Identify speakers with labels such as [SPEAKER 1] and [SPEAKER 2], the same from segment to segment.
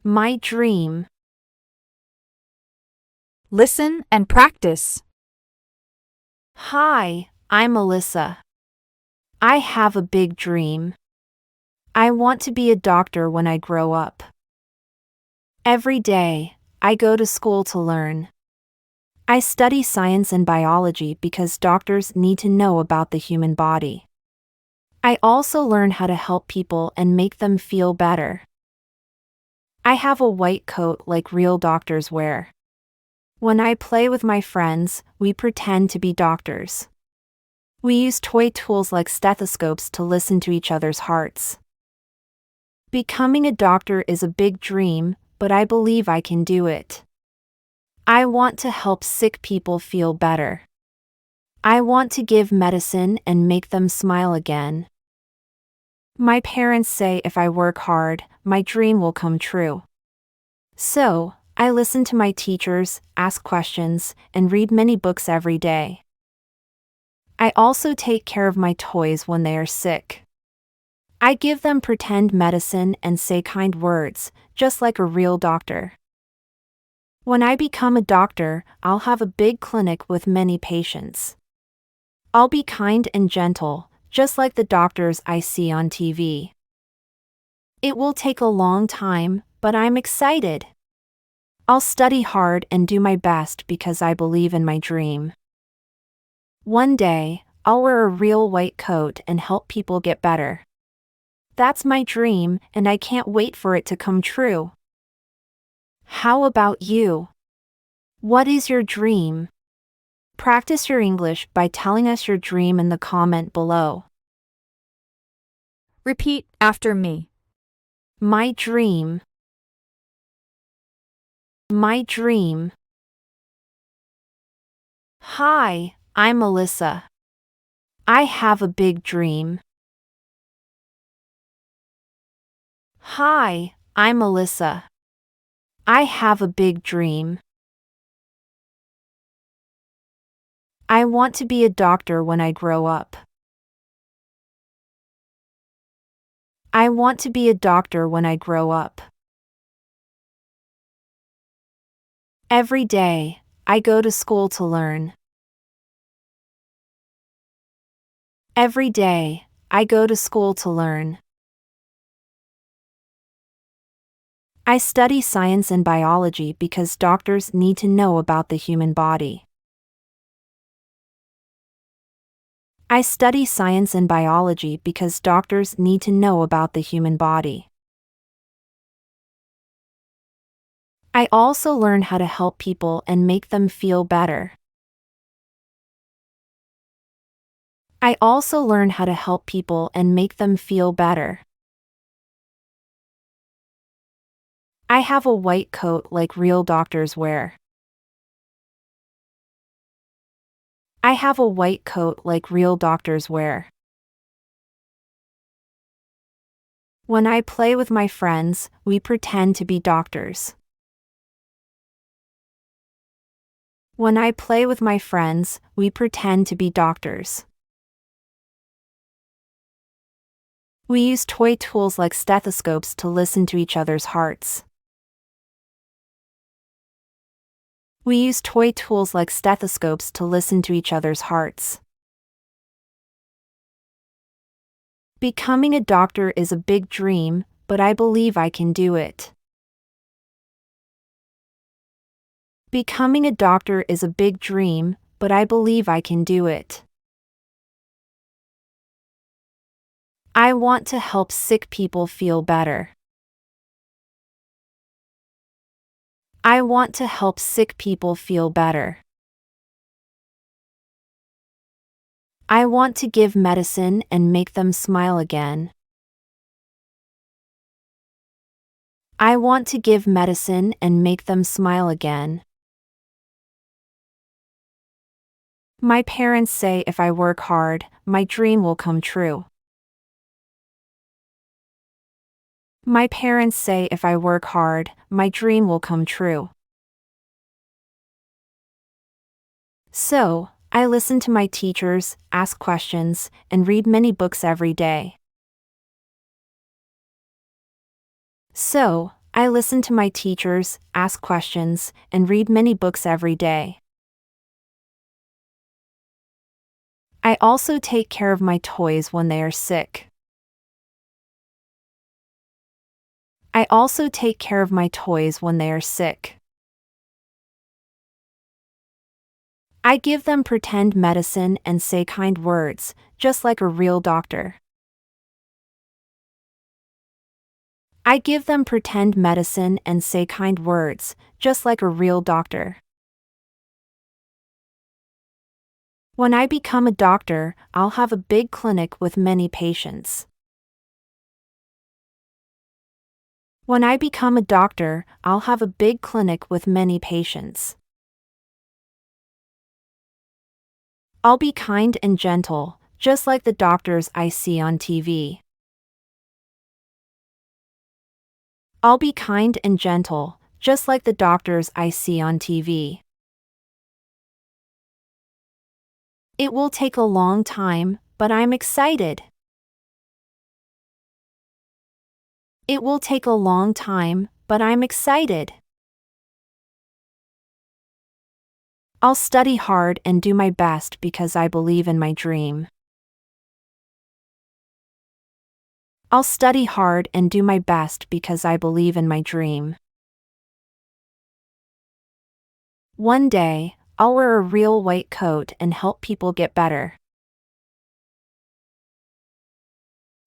[SPEAKER 1] My dream.
[SPEAKER 2] Listen and practice.
[SPEAKER 1] Hi, I'm Alissa. I have a big dream. I want to be a doctor when I grow up. Every day, I go to school to learn. I study science and biology because doctors need to know about the human body. I also learn how to help people and make them feel better. I have a white coat like real doctors wear. When I play with my friends, we pretend to be doctors. We use toy tools like stethoscopes to listen to each other's hearts. Becoming a doctor is a big dream, but I believe I can do it. I want to help sick people feel better. I want to give medicine and make them smile again. My parents say if I work hard, my dream will come true. So, I listen to my teachers, ask questions, and read many books every day. I also take care of my toys when they are sick. I give them pretend medicine and say kind words, just like a real doctor. When I become a doctor, I'll have a big clinic with many patients. I'll be kind and gentle, just like the doctors I see on TV. It will take a long time, but I'm excited. I'll study hard and do my best because I believe in my dream. One day, I'll wear a real white coat and help people get better. That's my dream, and I can't wait for it to come true. How about you? What is your dream? Practice your English by telling us your dream in the comment below.
[SPEAKER 2] Repeat after me.
[SPEAKER 1] My dream. My dream. Hi, I'm Alissa. I have a big dream. Hi, I'm Alissa. I have a big dream. I want to be a doctor when I grow up. I want to be a doctor when I grow up. Every day, I go to school to learn. Every day, I go to school to learn. I study science and biology because doctors need to know about the human body. I study science and biology because doctors need to know about the human body. I also learn how to help people and make them feel better. I also learn how to help people and make them feel better. I have a white coat like real doctors wear. I have a white coat like real doctors wear. When I play with my friends, we pretend to be doctors. When I play with my friends, we pretend to be doctors. We use toy tools like stethoscopes to listen to each other's hearts. We use toy tools like stethoscopes to listen to each other's hearts. Becoming a doctor is a big dream, but I believe I can do it. Becoming a doctor is a big dream, but I believe I can do it. I want to help sick people feel better. I want to help sick people feel better. I want to give medicine and make them smile again. I want to give medicine and make them smile again. My parents say if I work hard, my dream will come true. My parents say if I work hard, my dream will come true. So, I listen to my teachers, ask questions, and read many books every day. So, I listen to my teachers, ask questions, and read many books every day. I also take care of my toys when they are sick. I also take care of my toys when they are sick. I give them pretend medicine and say kind words, just like a real doctor. I give them pretend medicine and say kind words, just like a real doctor. When I become a doctor, I'll have a big clinic with many patients. When I become a doctor, I'll have a big clinic with many patients. I'll be kind and gentle, just like the doctors I see on TV. I'll be kind and gentle, just like the doctors I see on TV. It will take a long time, but I'm excited. It will take a long time, but I'm excited. I'll study hard and do my best because I believe in my dream. I'll study hard and do my best because I believe in my dream. One day, I'll wear a real white coat and help people get better.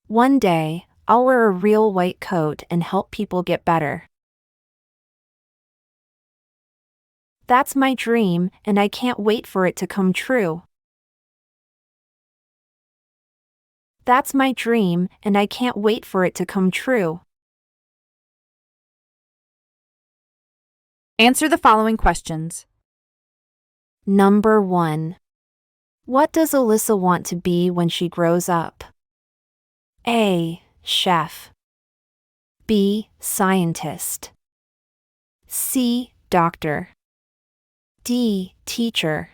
[SPEAKER 1] One day, I'll wear a real white coat and help people get better. That's my dream, and I can't wait for it to come true. That's my dream, and I can't wait for it to come true.
[SPEAKER 2] Answer the following questions.
[SPEAKER 1] Number 1. What does Alissa want to be when she grows up? A. Chef. B. Scientist. C. Doctor. D. Teacher.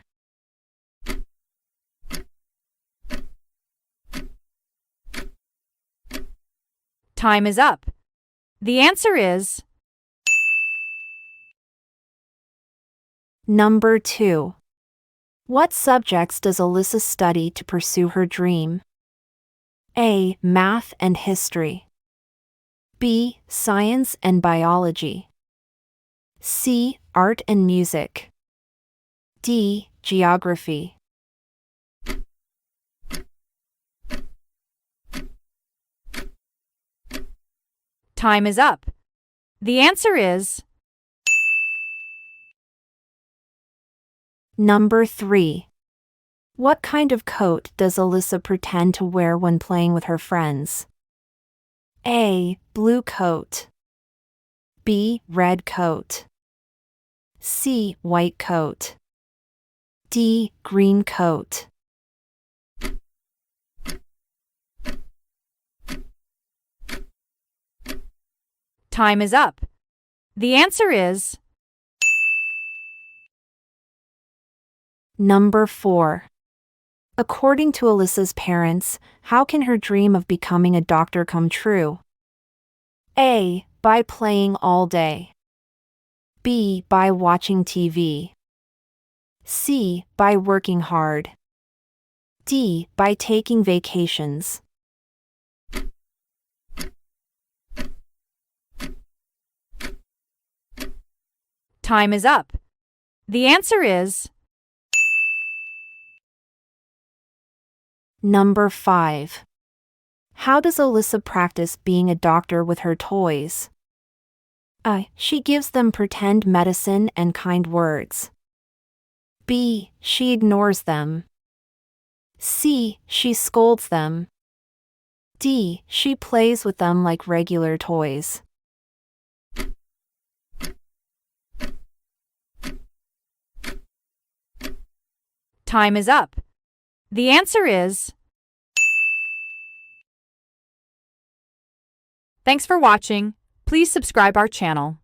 [SPEAKER 2] Time is up. The answer is
[SPEAKER 1] Number 2. What subjects does Alissa study to pursue her dream? A. Math and history. B. Science and biology. C. Art and music. D. Geography.
[SPEAKER 2] Time is up. The answer is
[SPEAKER 1] Number 3. What kind of coat does Alissa pretend to wear when playing with her friends? A. Blue coat. B. Red coat. C. White coat. D. Green coat.
[SPEAKER 2] Time is up. The answer is
[SPEAKER 1] Number 4. According to Alissa's parents, how can her dream of becoming a doctor come true? A. By playing all day. B. By watching TV. C. By working hard. D. By taking vacations.
[SPEAKER 2] time is up. The answer is
[SPEAKER 1] Number 5. How does Alissa practice being a doctor with her toys? A. She gives them pretend medicine and kind words. B. She ignores them. C. She scolds them. D. She plays with them like regular toys.
[SPEAKER 2] time is up. The answer is Thanks for watching. Please subscribe our channel.